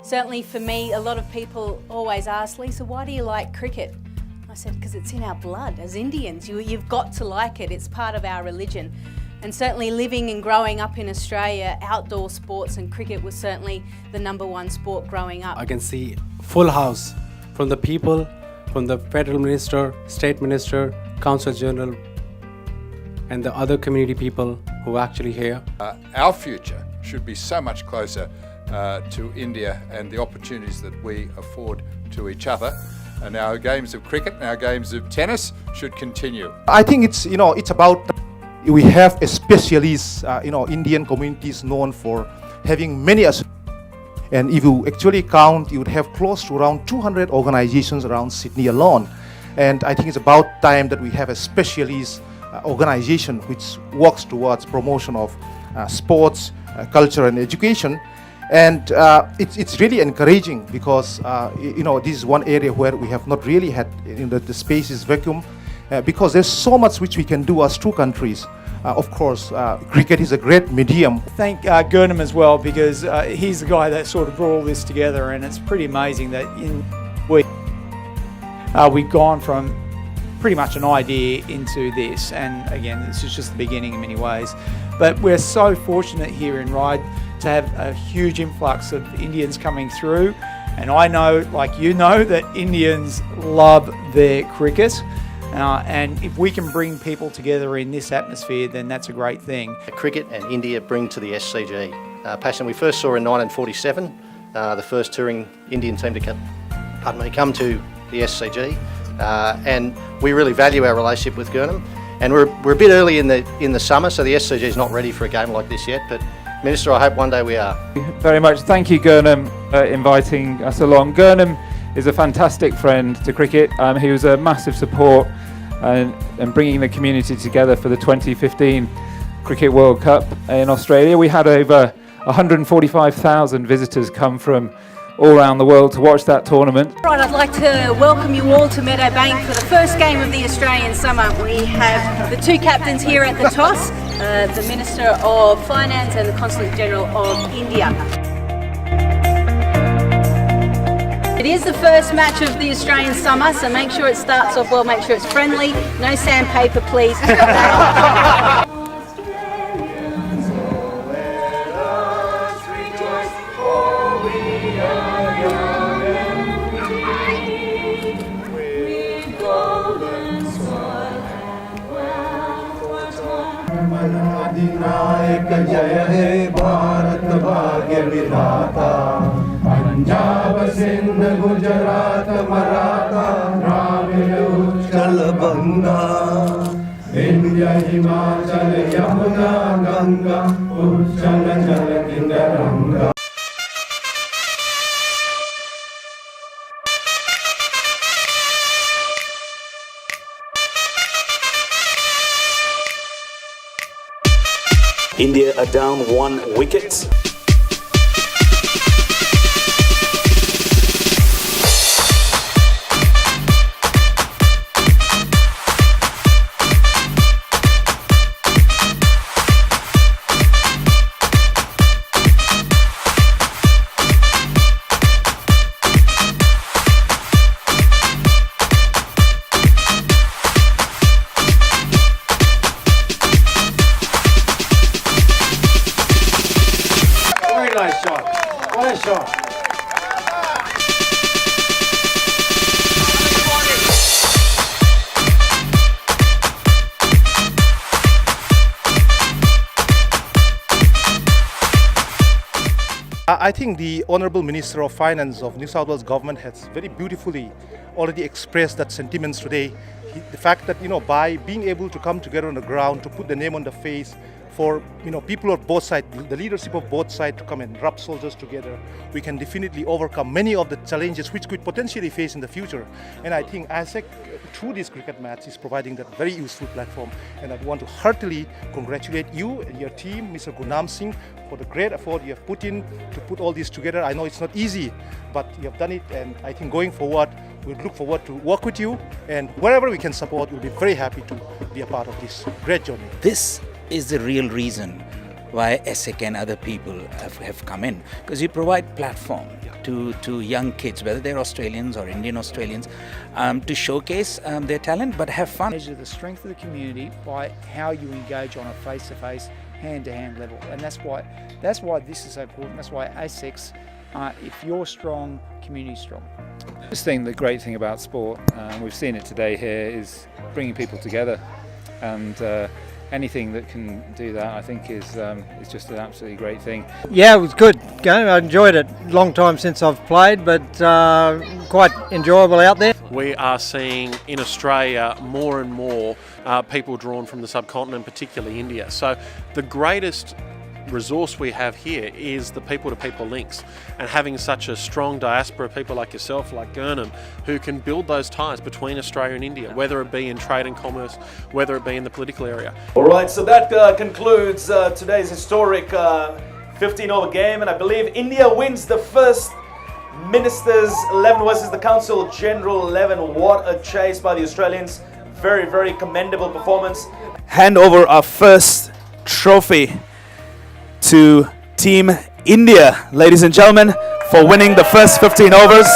Certainly for me, a lot of people always ask, Lisa, why do you like cricket? I said, because it's in our blood as Indians. You've got to like it. It's part of our religion. And certainly living and growing up in Australia, outdoor sports and cricket was certainly the #1 sport growing up. I can see full house from the people, from the federal minister, state minister, Counsel General, and the other community people who are actually here. Our future should be so much closer to India and the opportunities that we afford to each other. And our games of cricket and our games of tennis should continue. I think it's about, we have especially Indian communities known for having many, and if you actually count, you would have close to around 200 organizations around Sydney alone. And I think it's about time that we have a specialist organization which works towards promotion of sports, culture and education. And it's really encouraging because this is one area where we have not really had the space is vacuum because there's so much which we can do as two countries. Of course, cricket is a great medium. Thank Gurnham as well, because he's the guy that sort of brought all this together, and it's pretty amazing that we've gone from pretty much an idea into this, and again, this is just the beginning in many ways. But we're so fortunate here in Ryde to have a huge influx of Indians coming through, and I know, like you know, that Indians love their cricket. And if we can bring people together in this atmosphere, then that's a great thing. Cricket and India bring to the SCG passion. We first saw in 1947 the first touring Indian team to come to the SCG, and we really value our relationship with Gurnham. And we're a bit early in the summer, so the SCG is not ready for a game like this yet. But Minister, I hope one day we are. Very much. Thank you, Gurnham, inviting us along. Gurnham is a fantastic friend to cricket. He was a massive support and bringing the community together for the 2015 Cricket World Cup in Australia. We had over 145,000 visitors come from all around the world to watch that tournament. Right, I'd like to welcome you all to MeadowBank for the first game of the Australian summer. We have the two captains here at the toss, the Minister of Finance and the Consul General of India. It is the first match of the Australian summer, so make sure it starts off well, make sure it's friendly. No sandpaper, please. Punjab Sindh Gujarat Maratha Dravida Utkal बंगा विंध्य हिमाचल यमुना गंगा उच्चल जल किंगरंगा. India are down 1 wicket. Nice shot. What a shot. I think the Honourable Minister of Finance of New South Wales Government has very beautifully already expressed that sentiments today. The fact that, by being able to come together on the ground to put the name on the face for people of both sides, the leadership of both sides to come and rub shoulders together, we can definitely overcome many of the challenges which could potentially face in the future. And I think ASEC, through this cricket match, is providing that very useful platform. And I want to heartily congratulate you and your team, Mr. Gurnham Singh, for the great effort you have put in to put all this together. I know it's not easy, but you have done it, and I think going forward, we look forward to work with you, and wherever we can support, we'll be very happy to be a part of this great journey. This is the real reason why ESSEC and other people have come in, because you provide platform to young kids, whether they're Australians or Indian Australians, to showcase their talent but have fun. Measure the strength of the community by how you engage on a face-to-face, hand-to-hand level, and that's why this is so important. That's why ASICs, if you're strong, community's strong. I just think the great thing about sport, we've seen it today here, is bringing people together, and anything that can do that, I think, is just an absolutely great thing. Yeah, it was good game. I enjoyed it. Long time since I've played, but quite enjoyable out there. We are seeing in Australia more and more people drawn from the subcontinent, particularly India. So the greatest resource we have here is the people-to-people links, and having such a strong diaspora of people like yourself, like Gurnham, who can build those ties between Australia and India, whether it be in trade and commerce, whether it be in the political area. Alright, so that concludes today's historic 15-over game, and I believe India wins the first Ministers 11 versus the Counsel General 11. What a chase by the Australians. Very, very commendable performance. Hand over our first trophy to Team India, ladies and gentlemen, for winning the first 15 overs.